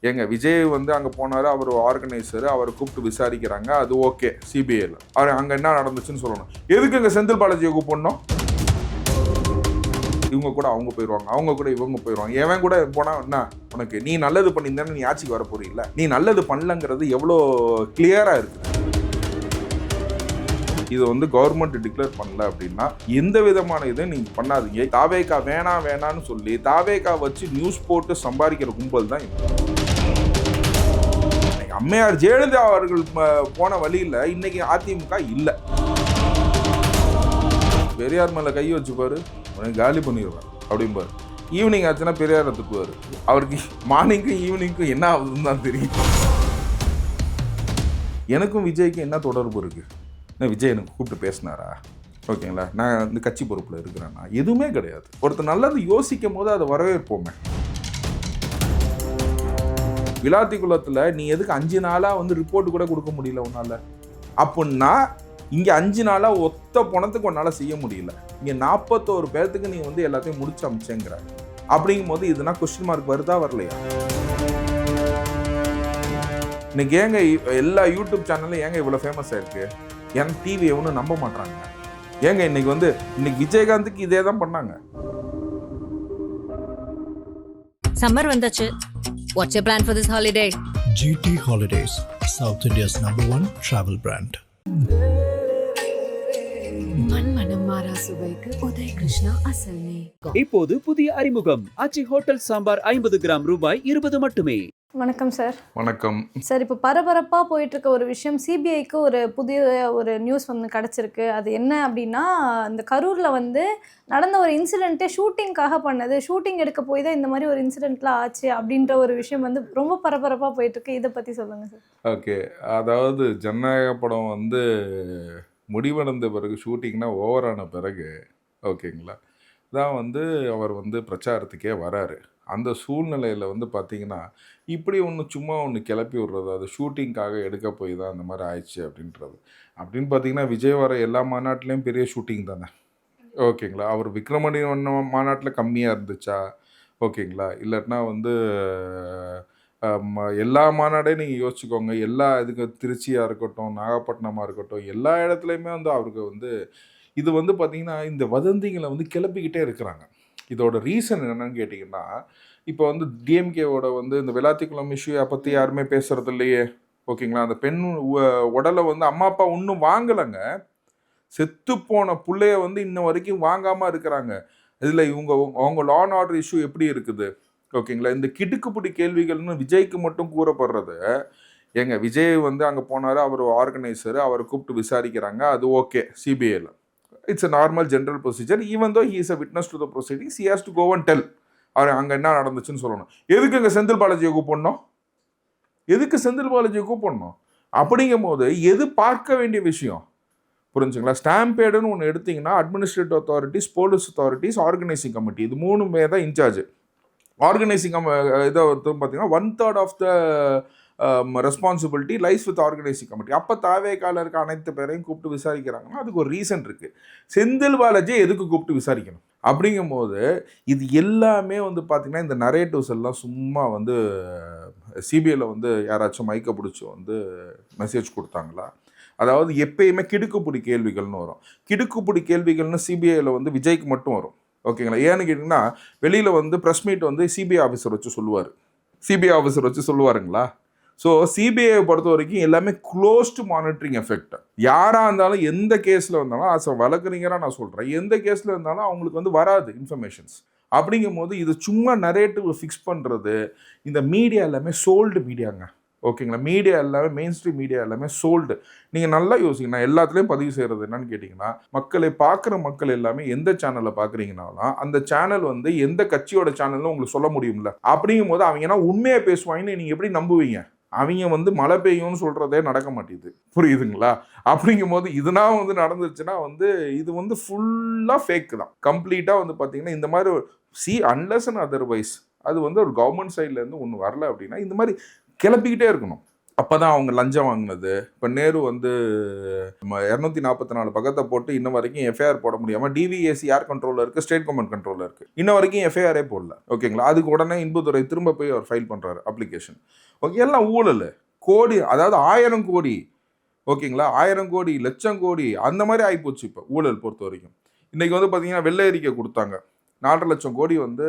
எங்க விஜய் வந்து அங்கே போனார், அவர் ஆர்கனைசர், அவரை கூப்பிட்டு விசாரிக்கிறாங்க, அது ஓகே சிபிஐல. அவர் அங்கே என்ன நடந்துச்சுன்னு சொல்லணும். எதுக்கு இங்கே செந்தில் பாலாஜியை கூப்பிடணும்? இவங்க கூட அவங்க போயிடுவாங்க, அவங்க கூட இவங்க போயிடுவாங்க. எவன் கூட போனால் என்ன உனக்கு, நீ நல்லது பண்ணியிருந்தேன்னு நீ ஆட்சிக்கு வர போறீல்ல, நீ நல்லது பண்ணலங்கிறது எவ்வளோ கிளியரா இருக்குது. இது வந்து கவர்மெண்ட் டிக்ளேர் பண்ணல அப்படின்னா எந்த விதமான இதை நீங்க பண்ணாதீங்க. தாவேகா வேணாம் வேணான்னு சொல்லி தாவேகா வச்சு நியூஸ் போட்டு சம்பாதிக்கிற கும்பல் தான் அம்மையார் ஜெயலலிதா அவர்கள் போன வழியில் இன்னைக்கு அதிமுக இல்லை. பெரியார் மேல கை வச்சு பாரு, உனக்கு காலி பண்ணிடுவார் அப்படிம்பாரு. ஈவினிங் ஆச்சுன்னா பெரியாரை தூக்குவார். அவருக்கு மார்னிங்க்கும் ஈவினிங்க்கும் என்ன ஆகுதுன்னு தான் தெரியும். எனக்கும் விஜய்க்கும் என்ன தொடர்பு இருக்கு? விஜய் எனக்கு கூப்பிட்டு பேசினாரா? ஓகேங்களா, நான் வந்து கட்சி பொறுப்பில் இருக்கிறேன்னா? எதுவுமே கிடையாது. ஒருத்தர் நல்லது யோசிக்கும் போது அதை வரவேற்போமே. விளாத்திக்குளத்தில் நீ எதுக்கு 5 நாளாக வந்து ரிப்போர்ட் கூட கொடுக்க முடியல உன்னால? அப்படின்னா இங்கே 5 நாளாக ஒத்த பணத்துக்கு உன்னால் செய்ய முடியல. இங்கே 41 பேர்த்துக்கு நீ வந்து எல்லாத்தையும் முடிச்சு அமைச்சேங்கிற. அப்படிங்கும் போது இதுனா கொஸ்டின் மார்க் வருதா வரலையா? இன்னைக்கு ஏங்க எல்லா யூடியூப் சேனலும் ஏங்க இவ்வளோ ஃபேமஸ் ஆயிருக்கு? ஏன்னா டிவி எவனும் நம்ப மாட்டாங்க. ஏங்க இன்னைக்கு விஜயகாந்துக்கு இதே தான் பண்ணாங்க. சம்மர் வந்தாச்சு. What's your plan for this holiday? GT Holidays, South India's #1 travel brand. மண்மனம் மாறா சுவைக்கு உதய் கிருஷ்ணா அசல் நெய். இப்போது புதிய அறிமுகம் ஆச்சி ஹோட்டல் சாம்பார் 50 கிராம் ரூபாய் 20 மட்டுமே. வணக்கம் சார். வணக்கம் சார், இப்போ பரபரப்பாக போயிட்டு இருக்க ஒரு விஷயம், சிபிஐக்கு ஒரு புதிய ஒரு நியூஸ் வந்து கிடச்சிருக்கு. அது என்ன அப்படின்னா, இந்த கரூரில் வந்து நடந்த ஒரு இன்சிடென்ட்டே ஷூட்டிங்காக பண்ணது, ஷூட்டிங் எடுக்க போய் தான் இந்த மாதிரி ஒரு இன்சிடென்ட்லாம் ஆச்சு அப்படின்ற ஒரு விஷயம் வந்து ரொம்ப பரபரப்பாக போயிட்டுருக்கு. இதை பற்றி சொல்லுங்கள் சார். ஓகே, அதாவது ஜனநாயக படம் வந்து முடிவடைந்த பிறகு, ஷூட்டிங்னா ஓவரான பிறகு, ஓகேங்களா, தான் வந்து அவர் வந்து பிரச்சாரத்துக்கே வராரு. அந்த சூழ்நிலையில் வந்து பார்த்திங்கன்னா இப்படி சும்மா கிளப்பி விடுறது, அது ஷூட்டிங்காக எடுக்க போய் தான் அந்த மாதிரி ஆயிடுச்சு அப்படின்றது. அப்படின்னு பார்த்திங்கன்னா விஜய் வர எல்லா மாநாட்டிலையும் பெரிய ஷூட்டிங் தானே. ஓகேங்களா, அவர் விக்ரமணி மாநாட்டில் கம்மியாக இருந்துச்சா? ஓகேங்களா, இல்லாட்டினா வந்து எல்லா மாநாடையும் நீங்கள் யோசிச்சுக்கோங்க. எல்லா இதுக்கு திருச்சியாக இருக்கட்டும், நாகப்பட்டினமாக இருக்கட்டும், எல்லா இடத்துலையுமே வந்து அவருக்கு வந்து இது வந்து பார்த்திங்கன்னா இந்த வதந்திகளை வந்து கிளப்பிக்கிட்டே இருக்கிறாங்க. இதோட ரீசன் என்னன்னு கேட்டிங்கன்னா, இப்போ வந்து டிஎம்கேவோட வந்து இந்த விளாத்திக்குளம் இஷ்யூவை பற்றி யாருமே பேசுறது இல்லையே. ஓகேங்களா, அந்த பெண் உடலை வந்து அம்மா அப்பா இன்னும் வாங்கலைங்க. செத்து போன பிள்ளைய வந்து இன்ன வரைக்கும் வாங்காமல் இருக்கிறாங்க. இதில் அவங்க லா அண்ட் ஆர்டர் இஷ்யூ எப்படி இருக்குது? ஓகேங்களா, இந்த கிடுக்குப்பிடி கேள்விகள்னு விஜய்க்கு மட்டும் கூறப்படுறது. எங்க விஜய் வந்து அங்கே போனார், அவர் ஆர்கனைசர், அவரை கூப்பிட்டு விசாரிக்கிறாங்க, அது okay சிபிஐல. It's a normal general procedure. Even though he is a witness to the proceedings, he has to go and tell. அவர் அங்கே என்ன நடந்துச்சுன்னு சொல்லணும். எதுக்கு இங்கே செந்தில் பாலாஜியை கூப்பிடணும்? எதுக்கு செந்தில் பாலாஜியை கூப்பிடணும்? அப்படிங்கும் போது எது பார்க்க வேண்டிய விஷயம் புரிஞ்சுங்களா? ஸ்டாம்பேடுன்னு ஒன்று எடுத்திங்கன்னா administrative authorities, police authorities, organising committee, இது 3 தான் இன்சார்ஜ். ஆர்கனைசிங் இதை வந்து பார்த்தீங்கன்னா 1/3 of the responsibility lies with organising committee. அப்போ தாவேகால இருக்க அனைத்து பேரையும் கூப்பிட்டு விசாரிக்கிறாங்கன்னா அதுக்கு ஒரு ரீசன் இருக்குது. செந்தில் பாலாஜியை எதுக்கு கூப்பிட்டு விசாரிக்கணும்? அப்படிங்கும் போது இது எல்லாமே வந்து பார்த்திங்கன்னா இந்த நரேட்டிவ்ஸ் எல்லாம் சும்மா வந்து சிபிஐயில் வந்து யாராச்சும் மைக்க பிடிச்சி வந்து மெசேஜ் கொடுத்தாங்களா? அதாவது எப்பயுமே கிடுக்குப்பிடி கேள்விகள்னு வரும். கிடுக்குப்பிடி கேள்விகள்னு சிபிஐயில் வந்து விஜய்க்கு மட்டும் வரும். ஓகேங்களா, ஏன்னு கேட்டிங்கன்னா வெளியில் வந்து ப்ரெஸ் மீட் வந்து சிபிஐ ஆஃபீஸர் வச்சு சொல்லுவார். சிபிஐ ஆஃபீஸர் வச்சு சொல்லுவாருங்களா? ஸோ சிபிஐ பொறுத்த வரைக்கும் எல்லாமே க்ளோஸ்டு மானிட்டரிங் எஃபெக்ட். யாராக இருந்தாலும் எந்த கேஸில் இருந்தாலும் ஆஸ் அ வழக்கறிஞராக நான் சொல்கிறேன், எந்த கேஸில் இருந்தாலும் அவங்களுக்கு வந்து வராது இன்ஃபர்மேஷன்ஸ். அப்படிங்கும் போது இது சும்மா நரேட்டிவ் ஃபிக்ஸ் பண்ணுறது. இந்த மீடியா எல்லாமே சோல்டு மீடியாங்க. ஓகேங்களா, மீடியா எல்லாமே மெயின் ஸ்ட்ரீம் மீடியா எல்லாமே சோல்டு. நீங்கள் நல்லா யோசிங்க. நான் எல்லாத்துலேயும் பதிவு செய்கிறது என்னன்னு கேட்டிங்கன்னா, மக்களை பார்க்குற மக்கள் எல்லாமே எந்த சேனலில் பார்க்குறீங்கனாலும் அந்த சேனல் வந்து எந்த கட்சியோட சேனல்னு உங்களுக்கு சொல்ல முடியும்ல. அப்படிங்கும் போது அவங்க ஏன்னா உண்மையாக பேசுவாங்கன்னு நீங்கள் எப்படி நம்புவீங்க? அவங்க வந்து மழை பெய்யும்னு சொல்கிறதே நடக்க மாட்டேங்குது, புரியுதுங்களா? அப்படிங்கும் போது இதுனா வந்து நடந்துச்சுன்னா வந்து இது வந்து ஃபுல்லாக ஃபேக் தான். கம்ப்ளீட்டாக வந்து பார்த்திங்கன்னா இந்த மாதிரி அன்லெஸ் அண்ட் அதர்வைஸ் அது வந்து ஒரு கவர்மெண்ட் சைட்லேருந்து ஒன்று வரல அப்படின்னா இந்த மாதிரி கிளப்பிக்கிட்டே இருக்கணும். அப்போ தான் அவங்க லஞ்சம் வாங்கினது. இப்போ நேரு வந்து 244 பக்கத்தை போட்டு இன்ன வரைக்கும் எஃப்ஐஆர் போட முடியாமல் டிவிஎஸ்சி யார் கண்ட்ரோலில் இருக்குது, ஸ்டேட் கவர்மெண்ட் கண்ட்ரோலில் இருக்குது. இன்ன வரைக்கும் எஃப்ஐஆரே போடல. ஓகேங்களா? அதுக்கு உடனே இன்பதுரை திரும்ப போய் அவர் ஃபைல் பண்ணுறாரு அப்ளிகேஷன். ஓகே, எல்லாம் ஊழல் கோடி, அதாவது 1000 கோடி. ஓகேங்களா? 1000 கோடி, லட்சம் கோடி அந்த மாதிரி ஆகிப்போச்சு இப்போ ஊழல் பொறுத்த வரைக்கும். இன்றைக்கி வந்து பார்த்தீங்கன்னா வெள்ளை அறிக்கை கொடுத்தாங்க. 4.5 லட்சம் கோடி வந்து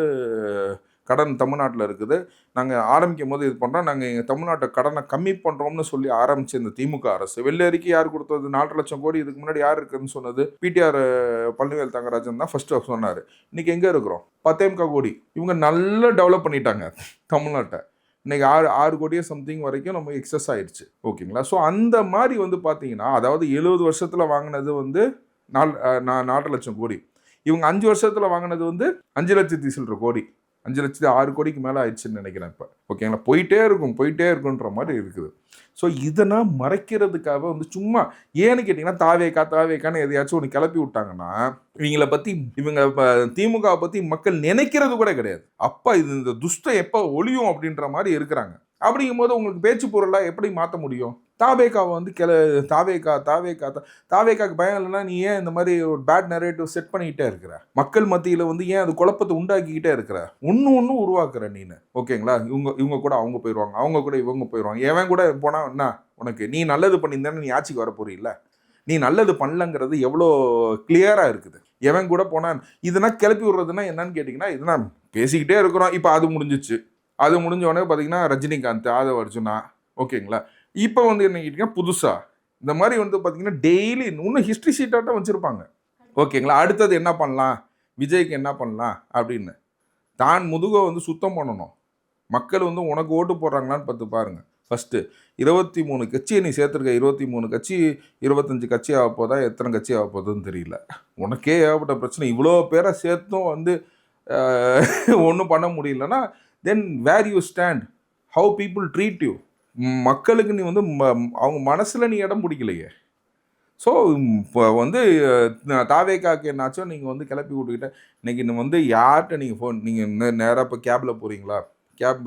கடன் தமிழ்நாட்டில் இருக்குது. நாங்கள் ஆரம்பிக்கும் போது இது பண்ணுறோம், நாங்கள் எங்கள் தமிழ்நாட்டை கடனை கம்மி பண்ணுறோம்னு சொல்லி ஆரம்பித்த இந்த திமுக அரசு வெள்ளை அறிக்கை யார் கொடுத்தது? 4.5 லட்சம் கோடி. இதுக்கு முன்னாடி யார் இருக்குதுன்னு சொன்னது? பிடிஆர் பழனிவேல் தங்கராஜன் தான் ஃபர்ஸ்ட் சொன்னார். இன்றைக்கி எங்கே இருக்கிறோம்? 10 கோடி. இவங்க நல்லா டெவலப் பண்ணிட்டாங்க தமிழ்நாட்டை. இன்றைக்கி 6 கோடியே சம்திங் வரைக்கும் நம்ம எக்ஸஸ் ஆயிடுச்சு. ஓகேங்களா? ஸோ அந்த மாதிரி வந்து பார்த்தீங்கன்னா, அதாவது 70 வருஷத்தில் வாங்கினது வந்து 4 லட்சம் கோடி. இவங்க 5 வருஷத்தில் வாங்கினது வந்து 5 லட்சத்தி சில்லற கோடி. 5 லட்சத்தி 6 கோடிக்கு மேலே ஆயிடுச்சுன்னு நினைக்கிறேன் இப்போ. ஓகேங்களா? போயிட்டே இருக்குன்ற மாதிரி இருக்குது. ஸோ இதெல்லாம் மறைக்கிறதுக்காக வந்து சும்மா ஏன்னு கேட்டிங்கன்னா தாவேக்கான்னு எதையாச்சும் ஒன்று கிளப்பி விட்டாங்கன்னா இவங்களை பற்றி திமுகவை பற்றி மக்கள் நினைக்கிறது கூட கிடையாது. அப்போ இந்த துஷ்டம் எப்போ ஒழியும் அப்படின்ற மாதிரி இருக்கிறாங்க. அப்படிங்கும் போது உங்களுக்கு பேச்சு பொருளாக எப்படி மாற்ற முடியும்? தாவேக்காவை வந்து தாவேக்காக்கு பயம் இல்லைன்னா நீ ஏன் இந்த மாதிரி ஒரு பேட் நரேட்டிவ் செட் பண்ணிக்கிட்டே இருக்கிற? மக்கள் மத்தியில் வந்து ஏன் அது குழப்பத்தை உண்டாக்கிக்கிட்டே இருக்கிற? ஒன்று உருவாக்குற நீனு. ஓகேங்களா? இவங்க கூட அவங்க போயிடுவாங்க, அவங்க கூட இவங்க போயிடுவாங்க. எவன் கூட போனால் என்ன உனக்கு? நீ நல்லது பண்ணியிருந்தேன்னு நீ ஆட்சிக்கு வர போறீல்ல? நீ நல்லது பண்ணலங்கிறது எவ்வளோ கிளியராக இருக்குது. எவன் கூட போனால் இதெல்லாம் கிளப்பி விடுறதுன்னா என்னன்னு கேட்டிங்கன்னா, இதெல்லாம் பேசிக்கிட்டே இருக்கிறோம். இப்போ அது முடிஞ்சிச்சு. அது முடிஞ்ச உடனே பார்த்தீங்கன்னா ரஜினிகாந்த், ஆதவ அர்ஜுனா. ஓகேங்களா? இப்போ வந்து என்ன கேட்டிங்கன்னா புதுசாக இந்த மாதிரி வந்து பார்த்தீங்கன்னா டெய்லி இன்னும் ஹிஸ்ட்ரி ஷீட்டாட்டம் வச்சுருப்பாங்க. ஓகேங்களா? அடுத்தது என்ன பண்ணலாம், விஜய்க்கு என்ன பண்ணலாம் அப்படின்னு தான் முதுகை வந்து சுத்தம் பண்ணணும். மக்கள் வந்து உனக்கு ஓட்டு போடுறாங்களான்னு பார்த்து பாருங்கள். ஃபஸ்ட்டு 23 கட்சியை நீ சேர்த்துருக்க. 23 கட்சி 25 கட்சி ஆக போதா, எத்தனை கட்சி ஆக போகுதுன்னு தெரியல. உனக்கே ஏகப்பட்ட பிரச்சனை. இவ்வளோ பேரை சேர்த்தும் வந்து ஒன்றும் பண்ண முடியலன்னா then where you stand, how people treat you. மக்களுக்கு நீ வந்து அவங்க மனசில் நீ இடம் பிடிக்கலையே. ஸோ இப்போ வந்து தாவேக்காக்கு என்னாச்சும் நீங்கள் வந்து கிளப்பி விட்டுக்கிட்ட. இன்றைக்கி வந்து யார்கிட்ட நீங்கள் ஃபோன், நீங்கள் நேராக இப்போ கேபில் போகிறீங்களா, கேப்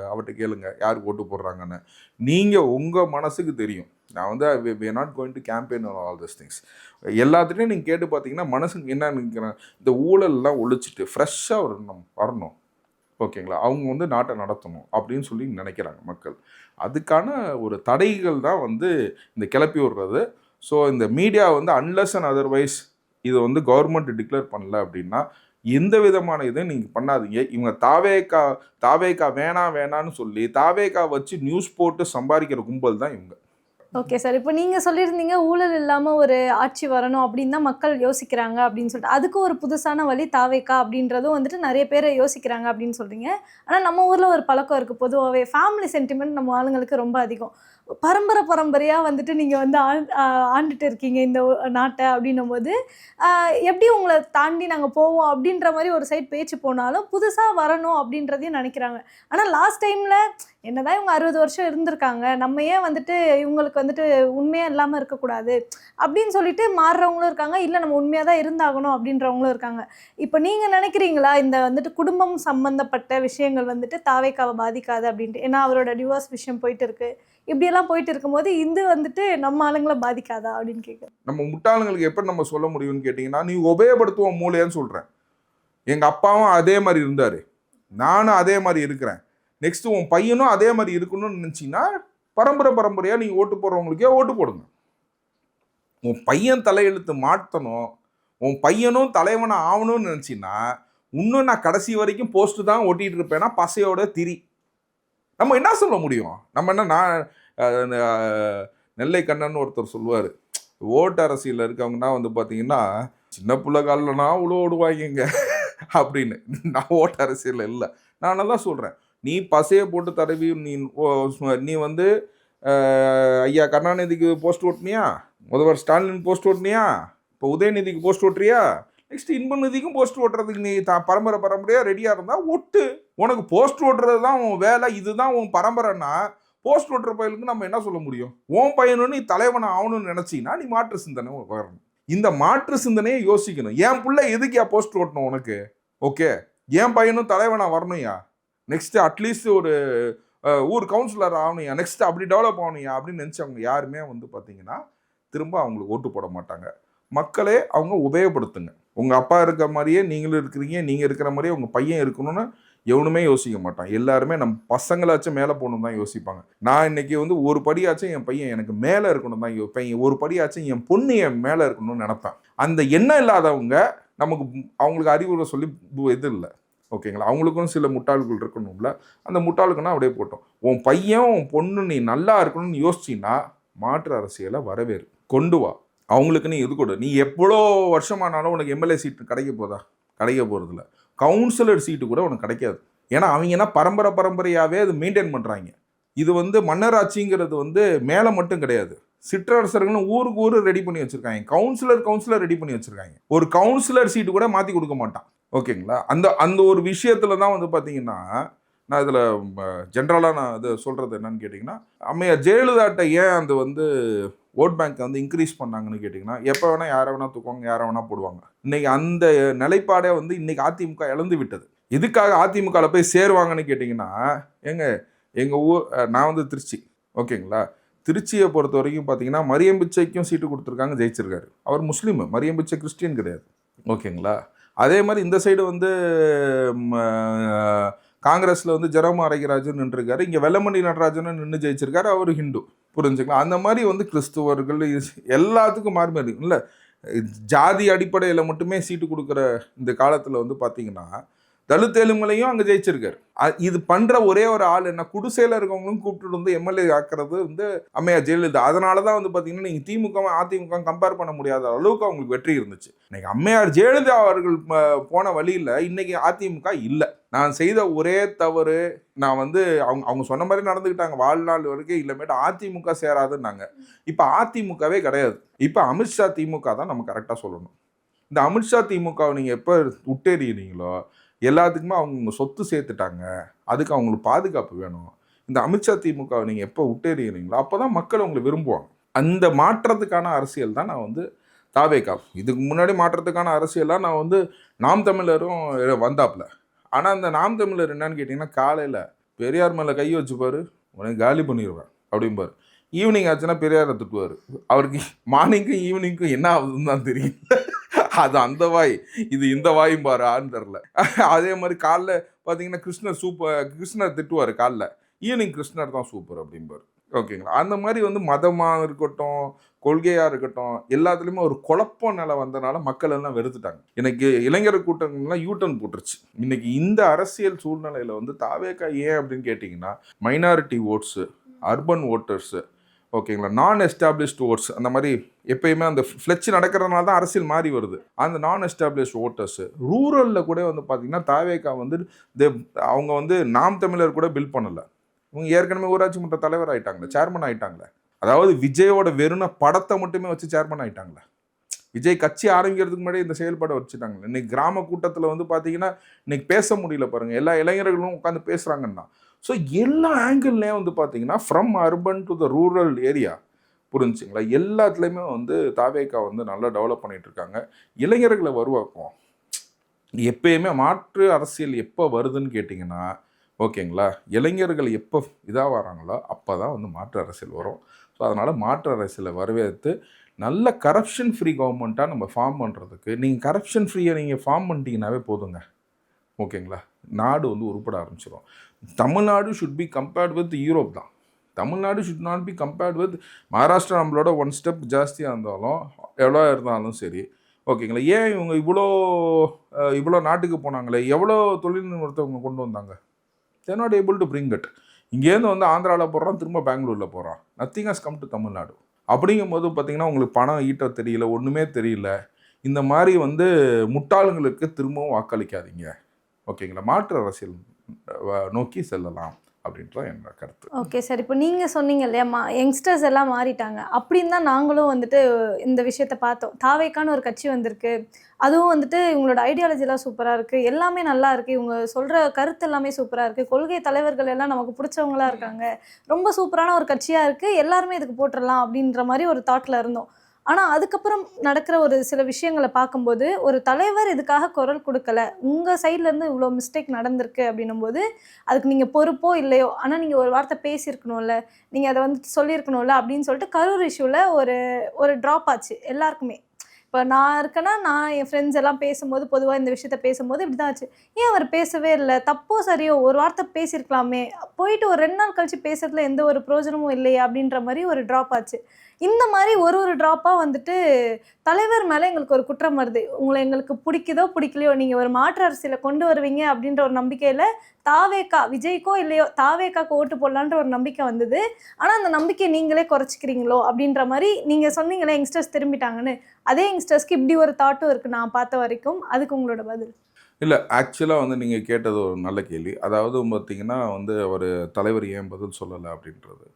அவர்கிட்ட கேளுங்க யாருக்கு ஓட்டு போடுறாங்கன்னு. நீங்கள் உங்கள் மனசுக்கு தெரியும். நான் வந்து we are not going to campaign on all this things. எல்லாத்துலேயும் நீங்கள் கேட்டு பார்த்தீங்கன்னா மனசுக்கு என்ன நினைக்கிறேன், இந்த ஊழல்லாம் ஒழிச்சிட்டு ஃப்ரெஷ்ஷாக வரணும். ஓகேங்களா? அவங்க வந்து நாட்டை நடத்தணும் அப்படின்னு சொல்லி நினைக்கிறாங்க மக்கள். அதுக்கான ஒரு தடைகள் தான் வந்து இந்த கிளப்பி விடுறது. ஸோ இந்த மீடியா வந்து அன்லெஸ் அண்ட் அதர்வைஸ் இதை வந்து கவர்மெண்ட் டிக்ளேர் பண்ணல அப்படின்னா எந்த விதமான இதையும் நீங்கள் பண்ணாதீங்க. இவங்க தாவேக்கா வேணான்னு சொல்லி தாவேக்கா வச்சு நியூஸ் போட்டு சம்பாதிக்கிற கும்பல் தான் இவங்க. ஓகே சார், இப்போ நீங்கள் சொல்லியிருந்தீங்க ஊழல் இல்லாமல் ஒரு ஆட்சி வரணும் அப்படின்னு தான் மக்கள் யோசிக்கிறாங்க அப்படின்னு சொல்லிட்டு, அதுக்கு ஒரு புதுசான வழி தாவேக்கா அப்படின்றதும் வந்துட்டு நிறைய பேர் யோசிக்கிறாங்க அப்படின்னு சொல்கிறீங்க. ஆனால் நம்ம ஊரில் ஒரு பழக்கம் இருக்குது, பொதுவாகவே ஃபேமிலி சென்டிமெண்ட் நம்ம ஆளுங்களுக்கு ரொம்ப அதிகம். பரம்பரையாக வந்துட்டு நீங்கள் வந்து ஆண்டுட்டு இருக்கீங்க இந்த நாட்டை அப்படின்னும் போது எப்படி உங்களை தாண்டி நாங்கள் போவோம் அப்படின்ற மாதிரி ஒரு சைட் பேச்சு போனாலும் புதுசாக வரணும் அப்படின்றதையும் நினைக்கிறாங்க. ஆனால் லாஸ்ட் டைமில் என்னதான் இவங்க 60 வருஷம் இருந்திருக்காங்க, நம்ம ஏன் வந்துட்டு இவங்களுக்கு வந்துட்டு உண்மையாக இல்லாமல் இருக்கக்கூடாது அப்படின்னு சொல்லிட்டு மாறுறவங்களும் இருக்காங்க, இல்லை நம்ம உண்மையாக தான் இருந்தாகணும் அப்படின்றவங்களும் இருக்காங்க. இப்போ நீங்கள் நினைக்கிறீங்களா இந்த வந்துட்டு குடும்பம் சம்மந்தப்பட்ட விஷயங்கள் வந்துட்டு தாவேக்காவை பாதிக்காது அப்படின்ட்டு? ஏன்னா அவரோட டிவோர்ஸ் விஷயம் போயிட்டு இருக்கு, இப்படியெல்லாம் போயிட்டு இருக்கும்போது இது வந்துட்டு நம்ம ஆளுங்களை பாதிக்காதா அப்படின்னு கேட்குறேன். நம்ம முட்டாளுங்களுக்கு எப்படி நம்ம சொல்ல முடியும்னு கேட்டிங்கன்னா, நீ உபயோகப்படுத்துவோம் மூலையான்னு சொல்கிறேன். எங்கள் அப்பாவும் அதே மாதிரி இருந்தார், நானும் அதே மாதிரி இருக்கிறேன், நெக்ஸ்ட்டு உன் பையனும் அதே மாதிரி இருக்கணும்னு நினச்சிங்கன்னா பரம்பரையாக நீங்கள் ஓட்டு போடுறவங்களுக்கே ஓட்டு போடுங்க. உன் பையன் தலையெழுத்து மாற்றணும், உன் பையனும் தலைவனை ஆகணும்னு நினச்சின்னா இன்னும் நான் கடைசி வரைக்கும் போஸ்ட்டு தான் ஓட்டிகிட்டு இருப்பேன்னா பசையோட திரி. நம்ம என்ன சொல்ல முடியும்? நம்ம என்ன, நான் நெல்லை கண்ணன் ஒருத்தர் சொல்லுவார், ஓட்டு அரசியலில் இருக்கவங்கன்னா வந்து பார்த்தீங்கன்னா சின்ன பிள்ளை காலில்னா ஓடுவாங்க அப்படின்னு. நான் ஓட்டு அரசியலில் இல்லை. நான் நல்லா சொல்கிறேன், நீ பசையை போட்டு தடவி நீ வந்து ஐயா கருணாநிதிக்கு போஸ்ட் ஓட்டினியா, முதல்வர் ஸ்டாலின் போஸ்ட் ஓட்டினியா, இப்போ உதயநிதிக்கு போஸ்ட் ஓட்டுறியா, நெக்ஸ்ட் இன்பநிதிக்கும் போஸ்ட் ஓட்டுறதுக்கு நீ பரம்பரையாக ரெடியாக இருந்தால் ஓட்டு. உனக்கு போஸ்ட் ஓட்டுறது தான் உன் வேலை, இதுதான் உன் பரம்பரைன்னா போஸ்ட் ஓட்டுற பையனுக்கு நம்ம என்ன சொல்ல முடியும்? உன் பையனும் நீ தலைவனை ஆகணும்னு நினச்சின்னா நீ மாற்று சிந்தனை வரணும். இந்த மாற்று சிந்தனையை யோசிக்கணும். என் பிள்ளை எதுக்கு போஸ்ட் ஓட்டணும் உனக்கு? ஓகே, என் பையனும் தலைவனாக வரணும்யா. நெக்ஸ்ட்டு அட்லீஸ்ட் ஒரு ஊர் கவுன்சிலர் ஆகணுயா, நெக்ஸ்ட் அப்படி டெவலப் ஆகணுயா அப்படின்னு நினச்சவங்க யாருமே வந்து பார்த்தீங்கன்னா திரும்ப அவங்களுக்கு ஓட்டு போட மாட்டாங்க. மக்களே அவங்க உபயோகப்படுத்துங்க. உங்கள் அப்பா இருக்கிற மாதிரியே நீங்களும் இருக்கிறீங்க, நீங்கள் இருக்கிற மாதிரியே உங்கள் பையன் இருக்கணும்னு எவனுமே யோசிக்க மாட்டான். எல்லாருமே நம்ம பசங்களாச்சும் மேலே போகணும் தான் யோசிப்பாங்க. நான் இன்னைக்கு வந்து ஒரு படியாச்சும் என் பையன் எனக்கு மேலே இருக்கணும் தான் யோசிப்பேன், ஒரு படியாச்சும் என் பொண்ணு என் மேலே இருக்கணும்னு நினைப்பேன். அந்த எண்ணம் இல்லாதவங்க நமக்கு அவங்களுக்கு அறிவுரை சொல்லி இது இல்லை. ஓகேங்களா, அவங்களுக்கும் சில முட்டாள்கள் இருக்கணும்ல, அந்த முட்டாளுக்குன்னா அப்படியே போட்டோம். உன் பையன் உன் பொண்ணு நீ நல்லா இருக்கணும்னு யோசிச்சின்னா மாற்று அரசியலை வரவேறு, கொண்டு வா. அவங்களுக்கு நீ இது கொடு. நீ எவ்வளோ வருஷமானாலும் உனக்கு எம்எல்ஏ சீட்டு கிடைக்க போகிறதில்ல. கவுன்சிலர் சீட்டு கூட உனக்கு கிடைக்காது. ஏன்னா அவங்க என்ன பரம்பரையாகவே அது மெயின்டைன் பண்ணுறாங்க. இது வந்து மன்னராட்சிங்கிறது வந்து மேலே மட்டும் கிடையாது, சிற்றரசர்களும் ஊருக்கு ஊர் ரெடி பண்ணி வச்சுருக்காங்க. கவுன்சிலர் ரெடி பண்ணி வச்சுருக்காங்க. ஒரு கவுன்சிலர் சீட்டு கூட மாற்றி கொடுக்க மாட்டான். ஓகேங்களா, அந்த ஒரு விஷயத்தில் தான் வந்து பார்த்தீங்கன்னா நான் இதில் ஜென்ரலாக நான் இது சொல்கிறது என்னன்னு கேட்டிங்கன்னா, அம்மையார் ஜெயலலிதாட்ட ஏன் அந்த வந்து ஓட் பேங்க் வந்து இன்க்ரீஸ் பண்ணாங்கன்னு கேட்டிங்கன்னா, எப்போ வேணால் யாரை வேணால் தூக்குவாங்க, யாரை வேணால் போடுவாங்க. இன்றைக்கி அந்த நிலைப்பாடே வந்து இன்றைக்கி அதிமுக இழந்து விட்டது. எதுக்காக அதிமுகவில் போய் சேருவாங்கன்னு கேட்டிங்கன்னா, எங்கள் ஊர், நான் வந்து திருச்சி. ஓகேங்களா, திருச்சியை பொறுத்த வரைக்கும் பார்த்தீங்கன்னா மரியம் பிச்சைக்கும் சீட்டு கொடுத்துருக்காங்க, ஜெயிச்சிருக்காரு. அவர் முஸ்லீம், மரியம் பிச்சை கிறிஸ்டியன் கிடையாது. ஓகேங்களா, அதே மாதிரி இந்த சைடு வந்து காங்கிரஸில் வந்து ஜெரோம் ஆரோக்கியராஜன் நின்றுருக்காரு, இங்கே வெள்ளமண்டி நடராஜன் நின்று ஜெயிச்சிருக்காரு, அவர் ஹிந்து. புரிஞ்சுக்கலாம். அந்த மாதிரி வந்து கிறிஸ்துவர்கள் எல்லாத்துக்கும் மாறி இல்லை, ஜாதி அடிப்படையில் மட்டுமே சீட்டு கொடுக்குற இந்த காலத்தில் வந்து பார்த்தீங்கன்னா தலித் ஏழுமலையும் அங்கே ஜெயிச்சிருக்காரு. இது பண்ணுற ஒரே ஒரு ஆள் என்ன, குடிசையில் இருக்கவங்களும் கூப்பிட்டு வந்து எம்எல்ஏ ஆக்குறது வந்து அம்மையார் ஜெயலலிதா. அதனால தான் வந்து பார்த்தீங்கன்னா நீங்கள் திமுக அதிமுக கம்பேர் பண்ண முடியாத அளவுக்கு அவங்களுக்கு வெற்றி இருந்துச்சு. இன்னைக்கு அம்மையார் ஜெயலலிதா அவர்கள் போன வழியில் இன்னைக்கு அதிமுக இல்லை. நான் செய்த ஒரே தவறு, நான் வந்து அவங்க சொன்ன மாதிரி நடந்துக்கிட்டாங்க வாழ்நாள் வரைக்கும், இல்லைமேட்டு அதிமுக சேராதுன்னாங்க. இப்போ அதிமுகவே கிடையாது. இப்போ அமித்ஷா திமுக தான் நம்ம கரெக்டாக சொல்லணும். இந்த அமித்ஷா திமுகவை நீங்கள் எப்போ விட்டேறீங்களோ எல்லாத்துக்குமே அவங்க சொத்து சேர்த்துட்டாங்க, அதுக்கு அவங்களுக்கு பாதுகாப்பு வேணும். இந்த அமித்ஷா திமுகவை நீங்கள் எப்போ விட்டேறீங்களோ அப்போ தான் மக்கள் அவங்களை விரும்புவாங்க. அந்த மாற்றத்துக்கான அரசியல் தான் நான் வந்து தாவேகா. இதுக்கு முன்னாடி மாற்றத்துக்கான அரசியலாக நான் வந்து நாம் தமிழரும் வந்தாப்புல. ஆனால் அந்த நாம் தமிழர் என்னன்னு கேட்டிங்கன்னா, காலையில் பெரியார் மேலே கை வச்சுப்பார், உனக்கு காலி பண்ணிடுவேன் அப்படிம்பார். ஈவினிங் ஆச்சுன்னா பெரியாரை திட்டுவார். அவருக்கு மார்னிங்க்கும் ஈவினிங்க்கும் என்ன ஆகுதுன்னு தான் தெரியும். அது அந்த வாய், இது இந்த வாயும் பாரு ஆன்னு தெரில. அதே மாதிரி காலைல பார்த்தீங்கன்னா கிருஷ்ணர் திட்டுவார் காலைல, ஈவினிங் கிருஷ்ணர் தான் சூப்பர் அப்படிம்பார். ஓகேங்களா, அந்த மாதிரி வந்து மதமாக இருக்கட்டும், கொள்கையாக இருக்கட்டும், எல்லாத்துலேயுமே ஒரு குழப்ப நிலை வந்தனால மக்கள் எல்லாம் வெறுத்துட்டாங்க. எனக்கு இளைஞர் கூட்டங்கள்லாம் யூட்டர்ன் போட்டுருச்சு. இன்னைக்கு இந்த அரசியல் சூழ்நிலையில் வந்து தாவேகா ஏன் அப்படின்னு கேட்டிங்கன்னா, மைனாரிட்டி ஓட்ஸு, அர்பன் ஓட்டர்ஸு, ஓகேங்களா, நான் எஸ்டாப்ளிஷ்டு ஓட்ஸ், அந்த மாதிரி எப்பயுமே அந்த ஃப்ளெச் நடக்கிறதுனால தான் அரசியல் மாறி வருது. அந்த நான் எஸ்டாப்ளிஷ்டு ஓட்டர்ஸு ரூரலில் கூட வந்து பார்த்திங்கன்னா தாவேகா வந்து அவங்க வந்து நாம் தமிழர் கூட பில் பண்ணலை. இவங்க ஏற்கனவே ஊராட்சி மன்ற தலைவர் ஆகிட்டாங்களே, சேர்மன் ஆகிட்டாங்களே. அதாவது விஜயோட வெறும் படத்தை மட்டுமே வச்சு சேர்மன் ஆகிட்டாங்களே. விஜய் கட்சி ஆரம்பிக்கிறதுக்கு முன்னாடி இந்த செயல்பாடை வச்சுட்டாங்க. இன்னைக்கு கிராம கூட்டத்தில் வந்து பார்த்தீங்கன்னா இன்னைக்கு பேச முடியல பாருங்கள், எல்லா இளைஞர்களும் உட்காந்து பேசுகிறாங்கன்னா. ஸோ எல்லா ஆங்கிள்லேயும் வந்து பார்த்தீங்கன்னா from urban to the rural area, புரிஞ்சுங்களா, எல்லாத்துலேயுமே வந்து தாவேகா வந்து நல்லா டெவலப் பண்ணிகிட்டு இருக்காங்க. இளைஞர்களை வருவாக்கும். எப்பயுமே மாற்று அரசியல் எப்போ வருதுன்னு கேட்டிங்கன்னா, ஓகேங்களா, இளைஞர்கள் எப்போ இதாக வராங்களோ அப்போ தான் வந்து மாற்று அரசியல் வரும். ஸோ அதனால் மாற்று அரசியலை வரவேற்று நல்ல கரப்ஷன் ஃப்ரீ கவர்மெண்ட்டாக நம்ம ஃபார்ம் பண்ணுறதுக்கு, நீங்கள் கரப்ஷன் ஃப்ரீயை நீங்கள் ஃபார்ம் பண்ணிட்டீங்கன்னாவே போதுங்க. ஓகேங்களா, நாடு வந்து உருப்பட ஆரம்பிச்சிடும். Tamil Nadu should be compared with Europe தான். Tamil Nadu should not be compared with Maharashtra. நம்மளோட ஒன் ஸ்டெப் ஜாஸ்தியாக இருந்தாலும் எவ்வளோ இருந்தாலும் சரி. ஓகேங்களா, ஏன் இவங்க இவ்வளோ நாட்டுக்கு போனாங்களே, எவ்வளோ தொழில் நிறுவனத்தை கொண்டு வந்தாங்க. தேர் not able to bring it. இங்கேருந்து வந்து ஆந்திராவில் போடுறான், திரும்ப பெங்களூரில் போகிறான். Nothing has come to Tamil Nadu. அப்படிங்கும்போது பார்த்தீங்கன்னா உங்களுக்கு பணம் ஈட்ட தெரியல, ஒன்றுமே தெரியல. இந்த மாதிரி வந்து முட்டாளுங்களுக்கு திரும்பவும் வாக்களிக்காதீங்க. ஓகேங்களா, மாற்று அரசியல் நோக்கி செல்லலாம் அப்படின்ற என்னோட கருத்து. ஓகே சார், இப்போ நீங்கள் சொன்னீங்க இல்லையா, யங்ஸ்டர்ஸ் எல்லாம் மாறிட்டாங்க அப்படின்னு தான் நாங்களும் வந்துட்டு இந்த விஷயத்தை பார்த்தோம். தாவேக்கான்னு ஒரு கட்சி வந்திருக்கு, அதுவும் வந்துட்டு இவங்களோட ஐடியாலஜிலாம் சூப்பராக இருக்குது, எல்லாமே நல்லா இருக்குது, இவங்க சொல்கிற கருத்து எல்லாமே சூப்பராக இருக்குது, கொள்கை தலைவர்கள் எல்லாம் நமக்கு பிடிச்சவங்களா இருக்காங்க, ரொம்ப சூப்பரான ஒரு கட்சியாக இருக்குது, எல்லாருமே இதுக்கு போட்டுடலாம் அப்படின்ற மாதிரி ஒரு தாட்டில் இருந்தோம். ஆனால் அதுக்கப்புறம் நடக்கிற ஒரு சில விஷயங்களை பார்க்கும்போது ஒரு தலைவர் இதுக்காக குரல் கொடுக்கல, உங்கள் சைட்லேருந்து இவ்வளோ மிஸ்டேக் நடந்திருக்கு அப்படின்னும் போது அதுக்கு நீங்கள் பொறுப்போ இல்லையோ, ஆனால் நீங்கள் ஒரு வார்த்தை பேசியிருக்கணும்ல, நீங்கள் அதை வந்து சொல்லியிருக்கணும்ல அப்படின்னு சொல்லிட்டு கரூர் இஷ்யூவில் ஒரு ட்ராப் ஆச்சு எல்லாருக்குமே. இப்போ நான் இருக்கேன்னா நான் என் ஃப்ரெண்ட்ஸ் எல்லாம் பேசும்போது பொதுவாக இந்த விஷயத்த பேசும்போது இப்படி தான் ஆச்சு. ஏன் அவர் பேசவே இல்லை, தப்போ சரியோ ஒரு வார்த்தை பேசியிருக்கலாமே, போயிட்டு ஒரு 2 நாள் கழிச்சு பேசுறதுல எந்த ஒரு பிரயோஜனமும் இல்லையே அப்படின்ற மாதிரி ஒரு ட்ராப் ஆச்சு. இந்த மாதிரி ஒரு ட்ராப்பாக வந்துட்டு தலைவர் மேலே எங்களுக்கு ஒரு குற்றம் வருது. உங்களை எங்களுக்கு பிடிக்குதோ பிடிக்கலையோ நீங்கள் ஒரு மாற்று அரசியலை கொண்டு வருவீங்க அப்படின்ற ஒரு நம்பிக்கையில் தாவேக்கா, விஜய்க்கோ இல்லையோ தாவேக்காக்கு ஓட்டு போடலான்ற ஒரு நம்பிக்கை வந்தது. ஆனால் அந்த நம்பிக்கையை நீங்களே குறைச்சிக்கிறீங்களோ அப்படின்ற மாதிரி நீங்கள் சொன்னீங்களே யங்ஸ்டர்ஸ் திரும்பிட்டாங்கன்னு, அதே யங்ஸ்டர்ஸ்க்கு இப்படி ஒரு தாட்டும் இருக்குது நான் பார்த்த வரைக்கும். அதுக்கு உங்களோட பதில்? இல்லை, ஆக்சுவலாக வந்து நீங்கள் கேட்டது ஒரு நல்ல கேள்வி. அதாவது பார்த்தீங்கன்னா வந்து அவர் தலைவர் ஏன் பதில் சொல்லலை அப்படின்றது.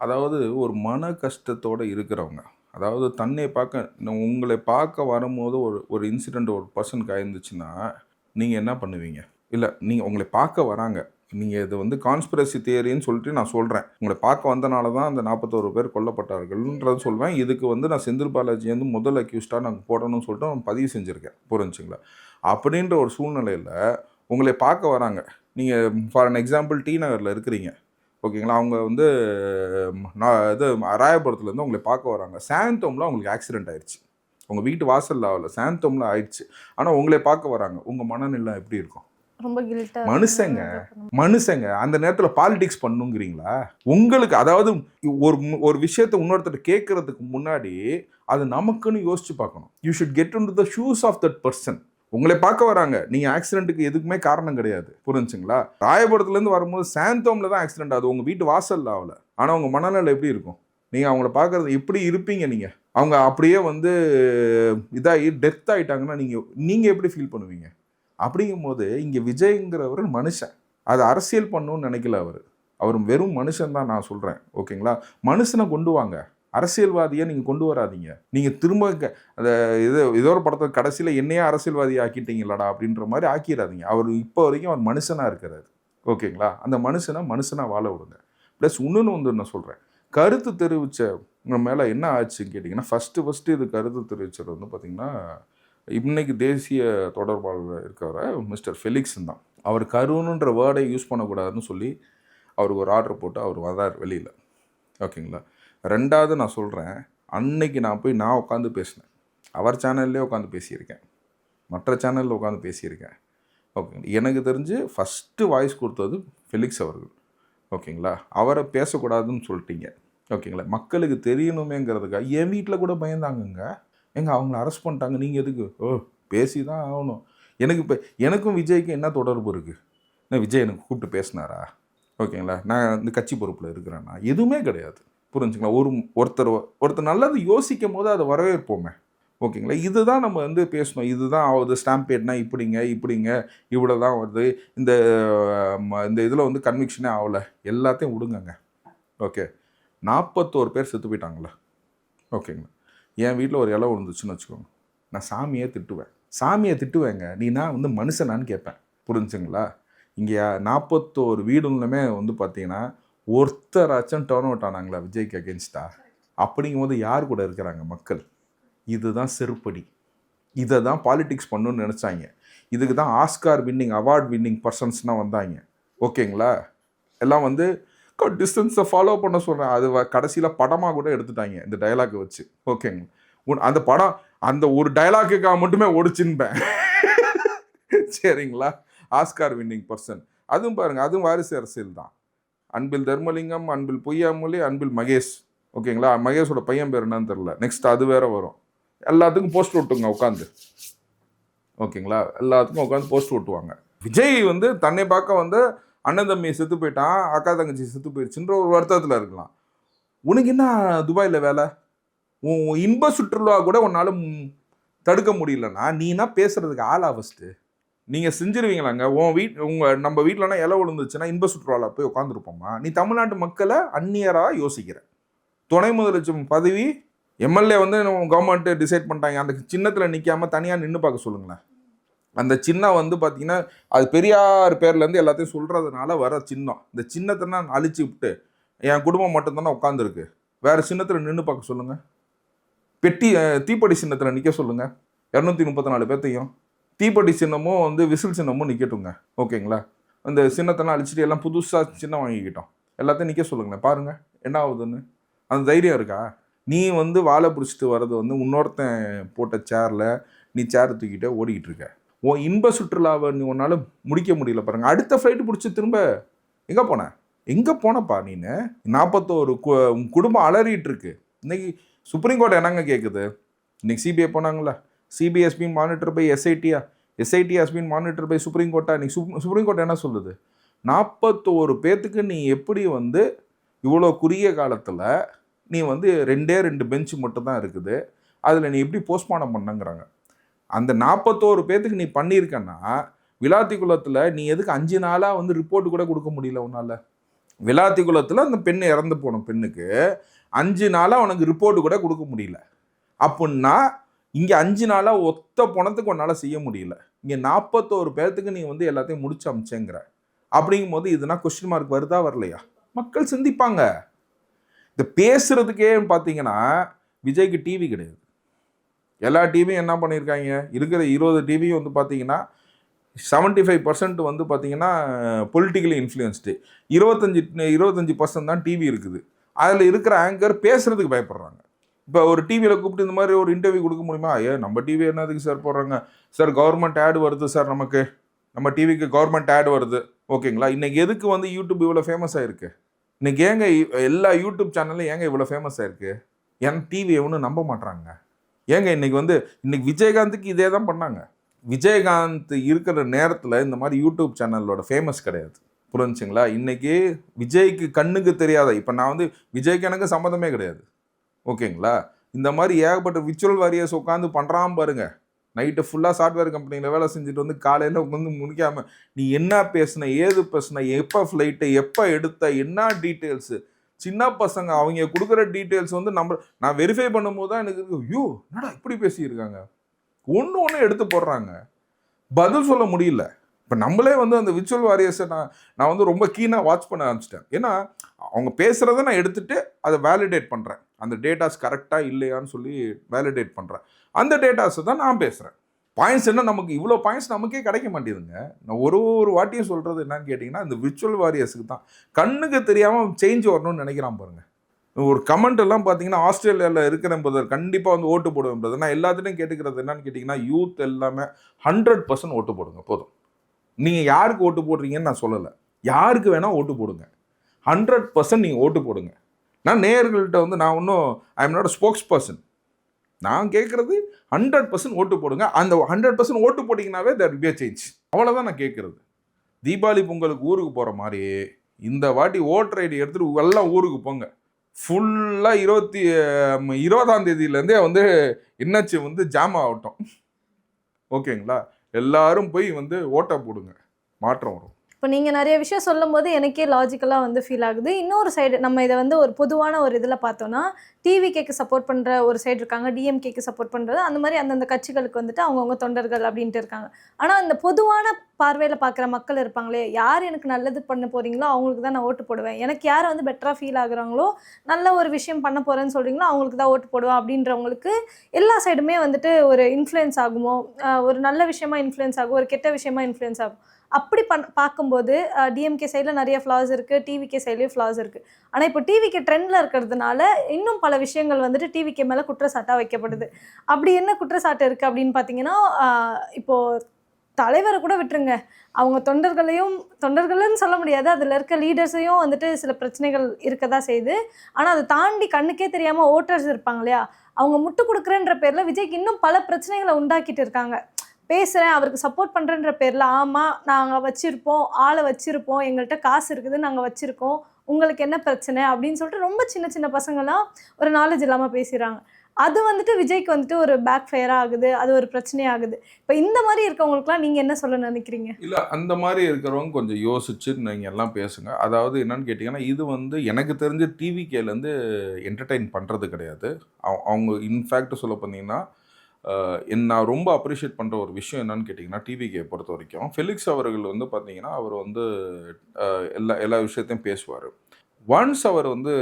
அதாவது ஒரு மன கஷ்டத்தோடு இருக்கிறவங்க, அதாவது உங்களை பார்க்க வரும்போது ஒரு இன்சிடெண்ட் ஒரு பர்சனுக்கு ஆயிருந்துச்சுன்னா நீங்கள் என்ன பண்ணுவீங்க? இல்லை, நீங்கள் உங்களை பார்க்க வராங்க, நீங்கள் இது வந்து கான்ஸ்பிரசி தியரின்னு சொல்லிட்டு நான் சொல்கிறேன், உங்களை பார்க்க வந்தனால தான் அந்த 41 பேர் கொல்லப்பட்டார்கள்ன்றது சொல்வேன். இதுக்கு வந்து நான் செந்தில் பாலாஜி வந்து முதல் அக்யூஸ்டாக நாங்கள் போடணும்னு சொல்லிட்டு நான் பதிவு செஞ்சுருக்கேன், புரிஞ்சுங்களா? அப்படின்ற ஒரு சூழ்நிலையில் உங்களை பார்க்க வராங்க. நீங்கள் ஃபார் அன் எக்ஸாம்பிள் டி நகரில் இருக்கிறீங்க, ஓகேங்களா? அவங்க வந்து ராயபுரத்துலேருந்து உங்களை பார்க்க வராங்க. சாந்தோமில் அவங்களுக்கு ஆக்சிடென்ட் ஆயிடுச்சு, உங்கள் வீட்டு வாசலில் ஆகல, சாந்தோமில் ஆயிடுச்சு. ஆனால் உங்களை பார்க்க வராங்க, உங்கள் மனநிலை எப்படி இருக்கும்? ரொம்ப கில்ட்டா. மனுஷங்க அந்த நேரத்தில் பாலிடிக்ஸ் பண்ணுங்கிறீங்களா? உங்களுக்கு அதாவது ஒரு விஷயத்தை இன்னொருத்தர் கேட்கறதுக்கு முன்னாடி அது நமக்குன்னு யோசிச்சு பார்க்கணும். You should get into the shoes of that person. உங்களை பார்க்க வராங்க, நீங்கள் ஆக்சிடென்ட்டுக்கு எதுக்குமே காரணம் கிடையாது, புரிஞ்சுங்களா? ராயபுரத்துலேருந்து வரும்போது சாந்தோமில் தான் ஆக்சிடென்ட் ஆகுது, உங்கள் வீட்டு வாசலில் ஆகல. ஆனால் உங்கள் மனநிலை எப்படி இருக்கும்? நீங்கள் அவங்கள பார்க்குறது எப்படி இருப்பீங்க? நீங்கள் அவங்க அப்படியே வந்து இதாகி டெத் ஆகிட்டாங்கன்னா நீங்கள் எப்படி ஃபீல் பண்ணுவீங்க? அப்படிங்கும்போது இங்கே விஜய்ங்கிறவர் மனுஷன், அது அரசியல் பண்ணணும்னு நினைக்கல. அவர் வெறும் மனுஷன் தான் நான் சொல்கிறேன், ஓகேங்களா? மனுஷனை கொண்டு வாங்க, அரசியல்வாதியை நீங்கள் கொண்டு வராதீங்க. நீங்கள் திரும்ப அந்த ஏதோ ஒரு படத்தை கடைசியில் என்னையே அரசியல்வாதி ஆக்கிட்டீங்களாடா அப்படின்ற மாதிரி ஆக்கிடாதீங்க. அவர் இப்போ வரைக்கும் அவர் மனுஷனாக இருக்கிறார், ஓகேங்களா? அந்த மனுஷனாக வாழ விடுங்க. ப்ளஸ் இன்னொன்று வந்து நான் சொல்கிறேன், கருத்து தெரிவித்த மேலே என்ன ஆச்சுன்னு கேட்டிங்கன்னா, ஃபஸ்ட்டு இது கருத்து தெரிவித்தது வந்து பார்த்திங்கன்னா இன்னைக்கு தேசிய தொடர்பாளர் இருக்கிற மிஸ்டர் ஃபெலிக்ஸ் தான். அவர் கருணுன்ற வேர்டை யூஸ் பண்ணக்கூடாதுன்னு சொல்லி அவருக்கு ஒரு ஆர்டர் போட்டு அவர் வந்தார் வெளியில், ஓகேங்களா? ரெண்டாவது நான் சொல்கிறேன், அன்னைக்கு நான் உட்காந்து பேசினேன், அவர் சேனல்லே உட்காந்து பேசியிருக்கேன், மற்ற சேனலில் உட்காந்து பேசியிருக்கேன், ஓகே. எனக்கு தெரிஞ்சு ஃபஸ்ட்டு வாய்ஸ் கொடுத்தது ஃபெலிக்ஸ் அவர்கள், ஓகேங்களா? அவரை பேசக்கூடாதுன்னு சொல்லிட்டீங்க, ஓகேங்களா? மக்களுக்கு தெரியணுமேங்கிறதுக்காக என் வீட்டில் கூட பயந்தாங்கங்க. அவங்கள அரெஸ்ட் பண்ணிட்டாங்க, நீங்கள் எதுக்கு? பேசி தான் ஆகணும். எனக்கும் விஜய்க்கும் என்ன தொடர்பு இருக்குது? நான் விஜய் எனக்கு கூப்பிட்டு பேசினாரா? ஓகேங்களா? நான் இந்த கட்சி பொறுப்பில் இருக்கிறேன்னா எதுவுமே கிடையாது, புரிஞ்சுங்களா? ஒருத்தர் நல்லது யோசிக்கும் போது அதை வரவேற்போமே, ஓகேங்களா? இதுதான் நம்ம வந்து பேசணும். இதுதான் ஆகுது, ஸ்டாம்பேட்னா இப்படிங்க இவ்வளோ தான் வருது, இந்த இதில் வந்து கன்விக்ஷனே ஆகலை, எல்லாத்தையும் விடுங்கங்க, ஓகே? 41 பேர் செத்து போயிட்டாங்களே, ஓகேங்களா? என் வீட்டில் ஒரு இலை விழுந்துச்சுன்னு வச்சுக்கோங்க, நான் சாமியை திட்டுவேங்க. நான் வந்து மனுஷனான்னு கேட்பேன், புரிஞ்சுங்களா? இங்கே 41 வீடுகளுமே வந்து பார்த்தீங்கன்னா ஒருத்தராச்சும் டர்ன் அவுட் ஆனாங்களா விஜய்க்கு அகேன்ஸ்டா? அப்படிங்கும் போது யார் கூட இருக்கிறாங்க மக்கள்? இதுதான் செருப்படி. இதை தான் பாலிடிக்ஸ் பண்ணணும்னு நினச்சாங்க. இதுக்கு தான் ஆஸ்கார் அவார்ட் வின்னிங் பர்சன்ஸ்னால் வந்தாங்க, ஓகேங்களா? எல்லாம் வந்து டிஸ்டன்ஸை ஃபாலோ பண்ண சொல்கிறேன். அது கடைசியில் படமாக கூட எடுத்துட்டாங்க இந்த டைலாக்கை வச்சு, ஓகேங்க? அந்த படம் அந்த ஒரு டைலாக்குக்காக மட்டுமே ஓடிச்சுன்பேன், சரிங்களா? ஆஸ்கார் வின்னிங் பர்சன், அதுவும் பாருங்கள், அதுவும் வாரிசு அரசியல் தான். அன்பில் தர்மலிங்கம், அன்பில் பொய்யாமொழி, அன்பில் மகேஷ், ஓகேங்களா? மகேஷோட பையன் பேர் என்னன்னு தெரில, நெக்ஸ்ட் அது வேற வரும். எல்லாத்துக்கும் போஸ்ட் ஓட்டுங்க உட்காந்து, ஓகேங்களா? எல்லாத்துக்கும் உட்காந்து போஸ்ட் ஓட்டுவாங்க. விஜய் வந்து தன்னை பார்க்க வந்து அண்ணன் தம்பி செத்து போயிட்டான், அக்கா தங்கச்சி செத்து போயிடுச்சுன்ற ஒரு வருத்தத்தில் இருக்கலாம். உனக்கு என்ன துபாயில் வேலை? உன் இன்ப சுற்றுலா கூட உன்னால் தடுக்க முடியலன்னா நீனா பேசுறதுக்கு ஆளா? ஃபஸ்ட்டு நீங்கள் செஞ்சிருவீங்களாங்க? நம்ம வீட்டிலனா இலை விழுந்துச்சுன்னா இன்ப சுற்றுலாவில் போய் உட்காந்துருப்போமா? நீ தமிழ்நாட்டு மக்களை அந்நியராக யோசிக்கிற. துணை முதலமைச்சர் பதவி எம்எல்ஏ வந்து கவர்மெண்ட்டு டிசைட் பண்ணிட்டாங்க, அந்த சின்னத்தில் நிற்காமல் தனியாக நின்று பார்க்க சொல்லுங்களேன். அந்த சின்னம் வந்து பார்த்தீங்கன்னா அது பெரியார் பேர்லேருந்து எல்லாத்தையும் சொல்கிறதுனால வர சின்னம். இந்த சின்னத்தை நான் அழிச்சு விட்டு என் குடும்பம் மட்டும்தானே உட்காந்துருக்கு, வேறு சின்னத்தில் நின்று பார்க்க சொல்லுங்கள். பெட்டி தீப்பெட்டி சின்னத்தில் நிற்க சொல்லுங்கள் 234 பேர்த்தையும். தீப்பெட்டி சின்னமும் வந்து விசில் சின்னமும் நிற்கட்டுங்க, ஓகேங்களா? அந்த சின்னத்தெல்லாம் அழிச்சிட்டு எல்லாம் புதுசாக சின்னம் வாங்கிக்கிட்டோம், எல்லாத்தையும் நிற்க சொல்லுங்களேன், பாருங்கள் என்ன ஆகுதுன்னு. அந்த தைரியம் இருக்கா? நீ வந்து வாழை பிடிச்சிட்டு வர்றது வந்து இன்னொருத்தன் போட்ட சேரில் நீ சேர் தூக்கிட்டே ஓடிக்கிட்டு இருக்க. உன் இன்ப சுற்றுலாவை நீ உன்னால் முடிக்க முடியல பாருங்கள். அடுத்த ஃப்ளைட்டு பிடிச்சி திரும்ப எங்கே போனப்பா நீனு? 41 குடும்பம் அலறிட்டு இருக்கு. இன்னைக்கு சுப்ரீம் கோர்ட் என்னங்க கேட்குது? இன்னைக்கு சிபிஐ போனாங்களா? CBI has been monitor by எஸ்ஐடியா, SIT has been monitor by supreme கோர்ட்டா? இன்னைக்கு சுப்ரீம் கோர்ட் என்ன சொல்லுது? 41 பேர்த்துக்கு நீ எப்படி வந்து இவ்வளோ குறுகிய காலத்தில் நீ வந்து 2 பெஞ்ச் மட்டும் தான் இருக்குது, அதில் நீ எப்படி போஸ்ட்மார்ட்டம் பண்ணங்கிறாங்க. அந்த 41 பேர்த்துக்கு நீ பண்ணியிருக்கன்னா விளாத்திக்குளத்தில் நீ எதுக்கு 5 நாளாக வந்து ரிப்போர்ட் கூட கொடுக்க முடியல உன்னால்? விளாத்திக்குளத்தில் அந்த பெண் இறந்து போன பெண்ணுக்கு 5 நாளாக உனக்கு ரிப்போர்ட் கூட கொடுக்க முடியல. அப்படின்னா இங்கே 5 நாளாக ஒத்த பணத்துக்கு உன்னால் செய்ய முடியல. இங்கே 41 பேர்த்துக்கு நீ வந்து எல்லாத்தையும் முடிச்சு அமிச்சேங்கிற. அப்படிங்கும் போது இதுனா கொஸ்டின் மார்க் வருதா வரலையா? மக்கள் சிந்திப்பாங்க. இந்த பேசுறதுக்கே பார்த்தீங்கன்னா விஜய்க்கு டிவி கிடையாது. எல்லா டிவியும் என்ன பண்ணியிருக்காங்க, இருக்கிற 20 டிவியும் வந்து பார்த்தீங்கன்னா 75% வந்து பார்த்தீங்கன்னா பொலிட்டிக்கலி இன்ஃப்ளூயன்ஸ்டு, 25% தான் டிவி இருக்குது. அதில் இருக்கிற ஆங்கர் பேசுகிறதுக்கு பயப்படுறாங்க. இப்போ ஒரு டிவியில் கூப்பிட்டு இந்த மாதிரி ஒரு இன்டர்வியூ கொடுக்க முடியுமா? நம்ம டிவி என்னதுக்கு சார் போடுறாங்க சார்? கவர்மெண்ட் ஆட் வருது சார், நம்ம டிவிக்கு கவர்மெண்ட் ஆட் வருது, ஓகேங்களா? இன்றைக்கி எதுக்கு வந்து யூடியூப் இவ்வளோ ஃபேமஸ் ஆகிருக்கு? இன்றைக்கி ஏங்க எல்லா யூடியூப் சேனல்லும் ஏங்க இவ்வளோ ஃபேமஸ் ஆகிருக்கு? ஏன் டிவி ஒன்றும் நம்ப மாட்டாங்க. ஏங்க இன்னைக்கு விஜயகாந்துக்கு இதே தான் பண்ணாங்க. விஜயகாந்த் இருக்கிற நேரத்தில் இந்த மாதிரி யூடியூப் சேனலோட ஃபேமஸ் கிடையாது, புரிஞ்சுங்களா? இன்றைக்கி விஜய்க்கு கண்ணுக்கு தெரியாத, இப்போ நான் வந்து விஜய்க்கு எனக்கு சம்மந்தமே கிடையாது, ஓகேங்களா? இந்த மாதிரி ஏகப்பட்ட விர்ச்சுவல் வாரியர்ஸ் உட்காந்து பண்ணுறான் பாருங்க. நைட்டு ஃபுல்லாக சாஃப்ட்வேர் கம்பெனியில் வேலை செஞ்சுட்டு வந்து காலையில் உட்காந்து முடிக்காமல் நீ என்ன பேசுன, ஏது பேசுன, எப்போ ஃப்ளைட்டு, எப்போ எடுத்த, என்ன டீட்டெயில்ஸு, சின்ன பசங்க அவங்க கொடுக்குற டீட்டெயில்ஸ் வந்து நான் வெரிஃபை பண்ணும்போது தான் எனக்கு ஐயோ என்னடா இப்படி பேசியிருக்காங்க, ஒன்று எடுத்து போடுறாங்க, பதில் சொல்ல முடியல. இப்போ நம்மளே வந்து அந்த விர்ச்சுவல் வாரியர்ஸை நான் வந்து ரொம்ப கீனாக வாட்ச் பண்ண ஆரம்பிச்சிட்டேன். ஏன்னா அவங்க பேசுகிறத நான் எடுத்துகிட்டு அதை வேலிடேட் பண்ணுறேன், அந்த டேட்டாஸ் கரெக்டாக இல்லையான்னு சொல்லி வேலிடேட் பண்ணுறேன். அந்த டேட்டாஸை தான் நான் பேசுகிறேன். பாயிண்ட்ஸ் என்ன, நமக்கு இவ்வளோ பாயிண்ட்ஸ் நமக்கே கிடைக்க மாட்டேதுங்க. நான் ஒரு வாட்டியும் சொல்கிறது என்னன்னு கேட்டிங்கன்னா, இந்த விர்ச்சுவல் வாரியர்ஸுக்கு தான் கண்ணுக்கு தெரியாமல் சேஞ்ச் வரணும்னு நினைக்கிறான் பாருங்கள். ஒரு கமெண்ட் எல்லாம் பார்த்தீங்கன்னா ஆஸ்திரேலியாவில் இருக்கிற பிரதர் கண்டிப்பாக வந்து ஓட்டு போடுவேன் பிரதர். நான் எல்லாத்துலையும் கேட்டுக்கிறது என்னன்னு கேட்டிங்கன்னா, யூத் எல்லாமே 100% ஓட்டு போடுங்க போதும். நீங்கள் யாருக்கு ஓட்டு போடுறீங்கன்னு நான் சொல்லலை, யாருக்கு வேணால் ஓட்டு போடுங்க, 100% நீங்கள் ஓட்டு போடுங்க. நான் நேயர்கள்ட்ட வந்து நான் இன்னும் I am not a spokesperson. நான் கேட்குறது 100% ஓட்டு போடுங்க. அந்த 100% ஓட்டு போட்டிங்கனாவே there will be a change. அவ்வளோதான் நான் கேட்குறது. தீபாவளி பொங்கலுக்கு ஊருக்கு போகிற மாதிரி இந்த வாட்டி ஓட்டர் ஐடி எடுத்துகிட்டு எல்லாம் ஊருக்கு போங்க. ஃபுல்லாக 20ஆம் தேதியிலேருந்தே வந்து என்னாச்சு வந்து ஜாம் ஆகட்டும், ஓகேங்களா? எல்லாரும் போய் வந்து ஓட்டை போடுங்க, மாற்றம் வரும். இப்போ நீங்கள் நிறைய விஷயம் சொல்லும் போது எனக்கே லாஜிக்கலாக வந்து ஃபீல் ஆகுது. இன்னொரு சைடு நம்ம இதை வந்து ஒரு பொதுவான ஒரு இதில் பார்த்தோன்னா, டிவிகேக்கு சப்போர்ட் பண்ணுற ஒரு சைடு இருக்காங்க, டிஎம்கேக்கு சப்போர்ட் பண்ணுறது, அந்த மாதிரி அந்தந்த கட்சிகளுக்கு வந்துட்டு அவங்கவுங்க தொண்டர்கள் அப்படின்ட்டு இருக்காங்க. ஆனால் இந்த பொதுவான பார்வையில் பார்க்குற மக்கள் இருப்பாங்களே, யார் எனக்கு நல்லது பண்ண போகிறீங்களோ அவங்களுக்கு தான் நான் ஓட்டு போடுவேன், எனக்கு யார் வந்து பெட்டராக ஃபீல் ஆகுறாங்களோ, நல்ல ஒரு விஷயம் பண்ண போகிறேன்னு சொல்கிறீங்களோ அவங்களுக்கு தான் ஓட்டு போடுவேன் அப்படின்றவங்களுக்கு எல்லா சைடுமே வந்துட்டு ஒரு இன்ஃப்ளூயன்ஸ் ஆகுமோ, ஒரு நல்ல விஷயமா இன்ஃப்ளூயன்ஸ் ஆகும், ஒரு கெட்ட விஷயமா இன்ஃப்ளூயன்ஸ் ஆகும். அப்படி பார்க்கும்போது டிஎம்கே சைடில் நிறைய ஃப்ளாஸ் இருக்குது, டிவிகே சைட்லேயும் ஃப்ளாஸ் இருக்குது. ஆனால் இப்போ டிவிகே ட்ரெண்டில் இருக்கிறதுனால இன்னும் பல விஷயங்கள் வந்துட்டு டிவிகே மேலே குற்றச்சாட்டாக வைக்கப்படுது. அப்படி என்ன குற்றச்சாட்டு இருக்குது அப்படின்னு பார்த்தீங்கன்னா, இப்போது தலைவரை கூட விட்டுருங்க, அவங்க தொண்டர்கள்னு சொல்ல முடியாது, அதில் இருக்க லீடர்ஸையும் வந்துட்டு சில பிரச்சனைகள் இருக்க தான் செய்யுது. ஆனால் அதை தாண்டி கண்ணுக்கே தெரியாமல் ஓட்டர்ஸ் இருப்பாங்க இல்லையா, அவங்க முட்டு கொடுக்குறேன்ற பேரில் விஜய்க்கு இன்னும் பல பிரச்சனைகளை உண்டாக்கிட்டு இருக்காங்க. பேசுகிறேன், அவருக்கு சப்போர்ட் பண்ணுறேன்ற பேரில், ஆமாம் நாங்கள் வச்சுருப்போம், ஆளை வச்சுருப்போம், எங்கள்கிட்ட காசு இருக்குது, நாங்கள் வச்சுருக்கோம், உங்களுக்கு என்ன பிரச்சனை அப்படின்னு சொல்லிட்டு ரொம்ப சின்ன சின்ன பசங்களாம் ஒரு நாலேஜ் இல்லாமல் பேசுகிறாங்க. அது வந்துட்டு விஜய்க்கு வந்துட்டு ஒரு பேக் ஃபயராக ஆகுது, அது ஒரு பிரச்சனையாகுது. இப்போ இந்த மாதிரி இருக்கவங்களுக்குலாம் நீங்கள் என்ன சொல்ல நினைக்கிறீங்க? இல்லை, அந்த மாதிரி இருக்கிறவங்க கொஞ்சம் யோசிச்சு நீங்கள் எல்லாம் பேசுங்க. அதாவது என்னன்னு கேட்டிங்கன்னா, இது வந்து எனக்கு தெரிஞ்ச டிவிகேலேருந்து என்டர்டெயின் பண்ணுறது கிடையாது. அவங்க இன்ஃபேக்ட் சொல்ல போனீங்கன்னா, நான் ரொம்ப அப்ரிஷியேட் பண்ணுற ஒரு விஷயம் என்னன்னு கேட்டிங்கன்னா, டிவிகே பொறுத்த வரைக்கும் ஃபெலிக்ஸ் அவர்கள் வந்து பார்த்தீங்கன்னா, அவர் வந்து எல்லா விஷயத்தையும் பேசுவார். ஒன்ஸ் அவர் வந்து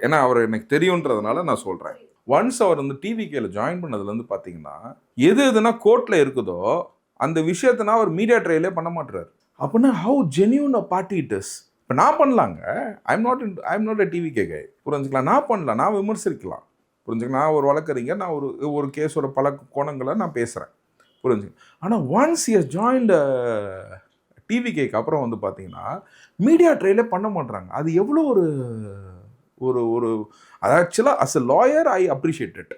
ஏன்னா அவர் எனக்கு தெரியுன்றதுனால நான் சொல்கிறேன், ஒன்ஸ் அவர் வந்து டிவிகேல ஜாயின் பண்ணதுலேருந்து பார்த்தீங்கன்னா எதுனா கோர்ட்டில் இருக்குதோ அந்த விஷயத்தினா அவர் மீடியா ட்ரையலே பண்ண மாட்டுறாரு. அப்படின்னா how genuine a party it is. இப்போ நான் பண்ணலாங்க, ஐம் நாட் அ டிவிகே கை, புரிஞ்சுக்கலாம். நான் பண்ணலாம், நான் விமர்சிக்கலாம், புரிஞ்சுக்கலாம். நான் ஒரு வழக்கறிஞர், நான் ஒரு கேஸோட பல கோணங்களை நான் பேசுகிறேன், புரிஞ்சுங்க. ஆனால் ஒன்ஸ் இயர் ஜாயின்ட் டிவிகேக்கு அப்புறம் வந்து பார்த்தீங்கன்னா மீடியா ட்ரையலே பண்ண மாட்டுறாங்க. அது எவ்வளோ ஒரு ஒரு ஒரு அது ஆக்சுவலாக as a lawyer I appreciate it.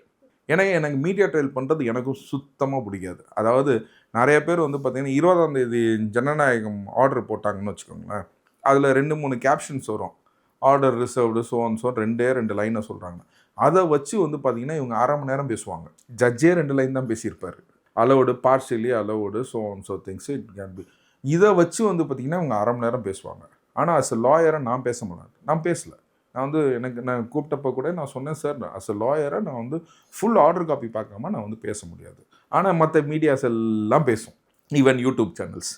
ஏன்னா எனக்கு மீடியா ட்ரையல் பண்ணுறது எனக்கும் சுத்தமாக பிடிக்காது. அதாவது நிறைய பேர் வந்து பார்த்தீங்கன்னா 20ஆம் தேதி ஜனநாயகம் ஆர்டர் போட்டாங்கன்னு வச்சுக்கோங்களேன், அதில் 2-3 கேப்ஷன்ஸ் வரும், ஆர்டர் ரிசர்வ்டு ஸோ 2 லைனை சொல்கிறாங்க. அதை வச்சு வந்து பார்த்தீங்கன்னா இவங்க 1/2 மணி நேரம் பேசுவாங்க. ஜட்ஜே 2 லைன் தான் பேசியிருப்பார், allowed, partially allowed, so things it can be. இதை வச்சு வந்து பார்த்தீங்கன்னா இவங்க 1/2 மணி நேரம் பேசுவாங்க. ஆனால் அஸ் எ லாயரை நான் பேச மாட்டேன், நான் பேசலை. நான் வந்து நான் கூப்பிட்டப்போ கூட நான் சொன்னேன், சார் அஸ் எ லாயரை நான் வந்து ஃபுல் ஆர்டர் காப்பி பார்க்காம நான் வந்து பேச முடியாது. ஆனால் மற்ற மீடியாஸ் எல்லாம் பேசும், ஈவன் யூடியூப் சேனல்ஸ்,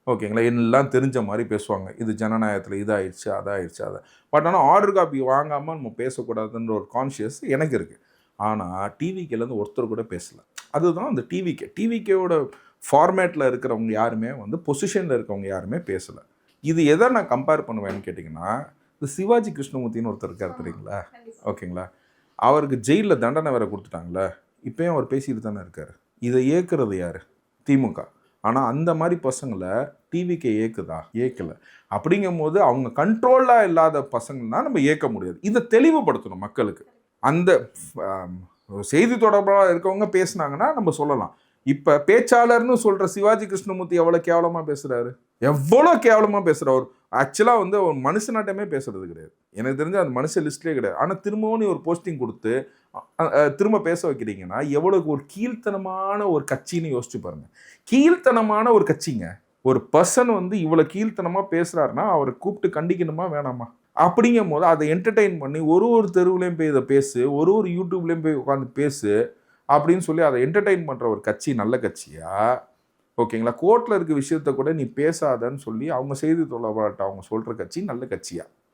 ஓகேங்களா, எல்லாம் தெரிஞ்ச மாதிரி பேசுவாங்க. இது ஜனநாயகத்தில் இதாகிடுச்சு அதாகிடுச்சு அதை. பட் ஆனால் ஆர்டர் காப்பி வாங்காமல் நம்ம பேசக்கூடாதுன்ற ஒரு கான்ஷியஸ் எனக்கு இருக்குது. ஆனால் டிவிகேலேருந்து ஒருத்தர் கூட பேசலை. அதுதான் அந்த டிவிகேவோட ஃபார்மேட்டில் இருக்கிறவங்க யாருமே வந்து பொசிஷனில் இருக்கவங்க யாருமே பேசலை. இது எதை நான் கம்பேர் பண்ணுவேன்னு கேட்டிங்கன்னா, இந்த சிவாஜி கிருஷ்ணமூர்த்தின்னு ஒருத்தர் இருக்கார் தெரியுங்களா, ஓகேங்களா, அவருக்கு ஜெயிலில் தண்டனை வேறு கொடுத்துட்டாங்களே, இப்போயும் அவர் பேசிட்டு தானே இருக்கார். இதை ஏற்கிறது யார்? திமுக. ஆனால் அந்த மாதிரி பசங்களை டிவிகே ஏற்குதா? ஏற்கலை. அப்படிங்கும் போது அவங்க கண்ட்ரோலாக இல்லாத பசங்கள்னா நம்ம ஏற்க முடியாது. இதை தெளிவுபடுத்தணும் மக்களுக்கு. அந்த செய்தி தொடர்பாக இருக்கவங்க பேசுனாங்கன்னா நம்ம சொல்லலாம். இப்போ பேச்சாளர்னு சொல்கிற சிவாஜி கிருஷ்ணமூர்த்தி எவ்வளோ கேவலமாக பேசுகிறாரு, எவ்வளோ கேவலமாக பேசுகிறார். ஆக்சுவலாக வந்து ஒரு மனுஷனாட்டமே பேசுறது கிடையாது, எனக்கு தெரிஞ்சு அந்த மனுஷ லிஸ்ட்லேயே கிடையாது. ஆனால் திரும்பவும் நீ ஒரு போஸ்டிங் கொடுத்து திரும்ப பேச வைக்கிறீங்கன்னா எவ்வளோ ஒரு கீழ்த்தனமான ஒரு கட்சின்னு யோசிச்சு பாருங்கள். கீழ்த்தனமான ஒரு கட்சிங்க. ஒரு பர்சன் வந்து இவ்வளோ கீழ்த்தனமாக பேசுகிறாருன்னா அவரை கூப்பிட்டு கண்டிக்கணுமா வேணாமா? அப்படிங்கும் போது அதை என்டர்டெயின் பண்ணி ஒரு தெருவுலேயும் போய் இதை பேசு, ஒரு யூடியூப்லேயும் போய் உட்காந்து பேசு அப்படின்னு சொல்லி அதை என்டர்டெயின் பண்ணுற ஒரு கட்சி நல்ல கட்சியா? ஓகேங்களா, கோர்ட்டில் இருக்க விஷயத்த கூட நீ பேசாதன்னு சொல்லி அவங்க செய்தி தொடர்பாட்ட அவங்க சொல்கிற கட்சி நல்ல கட்சியா?